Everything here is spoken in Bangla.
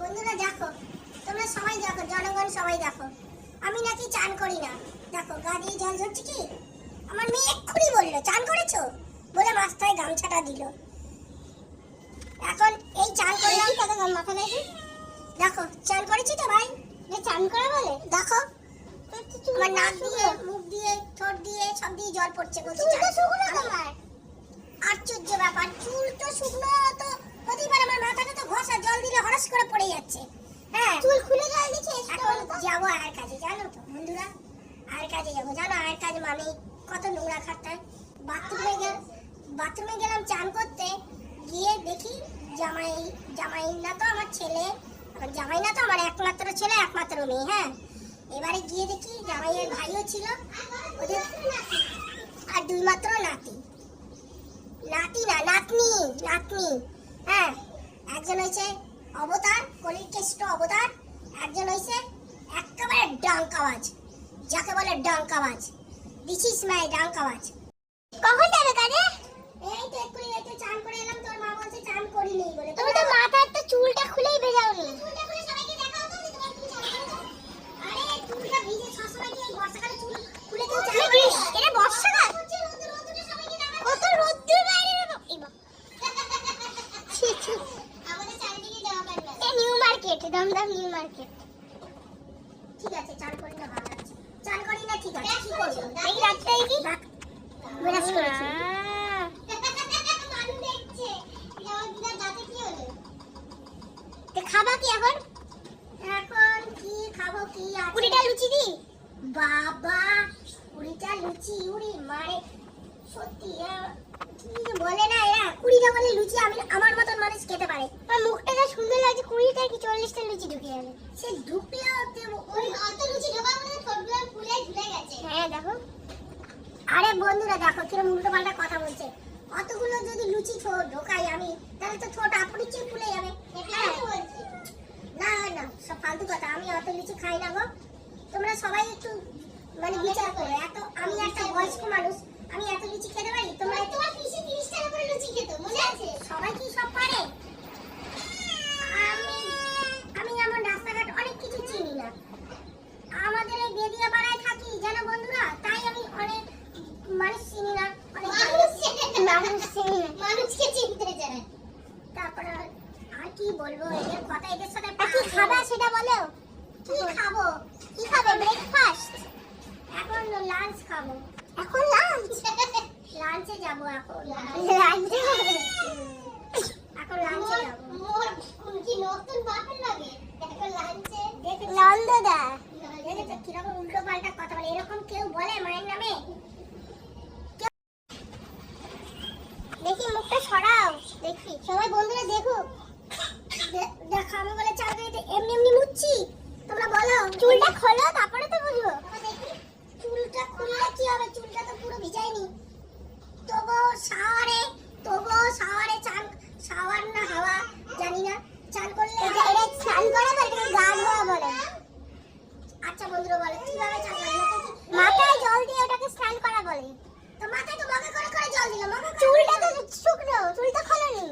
বন্ধুরা দেখো, তোমরা সবাই দেখো, জনগণ সবাই দেখো, আমি নাকি চান করি না। দেখো গা দিয়ে জল ঝরছে কি। আমার মেয়ে এক্ষুনি বললো চান করেছো বলে মাথায় গামছাটা দিল। এখন এই চান করলাম, তাতে মাথা নেই। দেখো চান করেছি তো ভাই, চান করে বলে দেখো আমার নাক দিয়ে, মুখ দিয়ে, ঠোঁট দিয়ে, সব দিয়ে জল পড়ছে। বলছি চান শুকনো তোমার। আশ্চর্য ব্যাপার, চুল তো শুকনো তো হতেই পারে, আমার মাথাটা তো ঘষা, জল দিলে হরস করে পড়ে যাচ্ছে। হ্যাঁ চুল খুলে জল দিচ্ছে। এখন যাবো আয়ের কাজে, জানো তো বন্ধুরা, আয়ের কাজে যাবো। জানো আয়ের কাজে মানে কত নোংরা খাটতায়। বাথরুমে গেলাম চান করতে, গিয়ে দেখি জামাই না তো আমার ছেলে, জামাই না তো আমার একমাত্র ছেলে, একমাত্র মেয়ে। হ্যাঁ এবারে গিয়ে দেখি জামাইয়ের ভাইও ছিল, ওদের আর দুই মাত্র নাতি, নাতি না নাতনি, নাতনি। হ্যাঁ একজন হয়েছে অবতার, কলির কেষ্ট অবতার, একজন হয়েছে একেবারে ডাঙ্কাবাজ, যাকে বলে ডাঙ্কাবাজ। This is my ডাঙ্কাবাজ। কখন যাবে কাজে? এই তো এক্ষুনি, এই তো চান করে এলাম। তোর মা বলছে চান করিনি বলে। তুমি তো মাথার তো চুলটা খুলেই ভেজাওনি। চুলটা খুলে সবাইকে দেখাও তো, তোমার চুল চান করেছো। আরে চুলটা ভিজে সবসময় কি এই বর্ষাকালে চুল খুলে কেউ চান করে? এটা বর্ষাকাল, রোদ্দুরটা সবাইকে দেখাও। কত রোদ্দুর বাইরে রে বাবা। আমাদের চারিদিকে যাওয়া পারবে। এই New Market, Dum Dum New Market. ঠিক আছে চান করি না, ভালো আছে। চান করি না ঠিক আছে, কি করব? এই রাতটাই কি ব্রাশ করেছি। মানু দেখছে আমার দিদার দাঁতে কি হলো। তে খাবা কি এখন? এখন কি খাবো, কি আছে? পুরিটা লুচি দি। বাবা পুরিটা লুচি, উড়ি মারে সত্যি। কি যে বলে না এরা, 20টা বলে লুচি আমি আমার মতন মানুষ খেতে পারে। আর মুখটা যা সুন্দর লাগছে, 20টা কি 40টা লুচি ঢুকে যাবে। সে ঢুকলেও ওই অত লুচি ঢোকার মধ্যে ঠোঁটগুলো ফুলে ঝুলে গেছে। হ্যাঁ দেখো, আরে বন্ধুরা দেখো কিরকম উল্টো পাল্টা কথা বলছে। অতগুলো যদি লুচি ঢোকাই আমি, তাহলে তো ঠোঁট আপনিই ফুলে যাবে। না না সব ফালতু কথা, আমি অত লুচি খাই না গো। তোমরা সবাই একটু মানে বিচার করো। এত আমি একটা বয়স্ক মানুষ, আমি এত লুচি খেতে পারি? তোমরা তোমার পিসি 30 টাকা করে লুচি খেত, মনে আছে? সবাই কি সব পারে? আমি এমন রাস্তাঘাট অনেক কিছু চিনি না। আমাদের এই বেদিয়া পাড়ায় থাকি জানো বন্ধুরা, তাই আমি অনেক মানুষ চিনি না, অনেক মানুষ চিনি না, মানুষকে চিনতে চাই। তারপরে আর কি বলবো, এদের কথা, এদের সাথে কি খাবা সেটা বলো। কি খাবো? কি খাবে? ব্রেকফাস্ট? এখন লাঞ্চ খাবো। এখন লাঞ্চ? লাঞ্চে যাব এখন। লাঞ্চে এখন লাঞ্চে যাব। মোর কোন কি নতুন বাপের লাগে এখন লাঞ্চে দেখে নন্দদা দেখে তো কিরকম উল্টো পাল্টা কথা বলে। এরকম কেউ বলে মায়ের নামে? দেখি মুখটা সরাও, দেখি সবাই বন্ধুরা দেখুক। দেখো আমি বলে চাল গাইতে এমনি এমনি মুচ্ছি, তোমরা বলো। চুলটা খোলো তারপরে তো বুঝবো। দেখি চুলটা খুললে কি হবে, চুলটা তো পুরো ভিজায়নি। তবু শাওয়ারে চান, শাওয়ার না হাওয়া জানি না, চান করলে এটা চান করে বলে, এটাকে গা ধোয়া বলে। আচ্ছা বন্ধুরা বলে কিভাবে চান করে? মাথায় জল দিয়ে ওটাকে স্নান করা বলে। তো মাথায় তো মগে করে জল দিল, চুলটা তো শুকনো, চুলটা খোলোনি।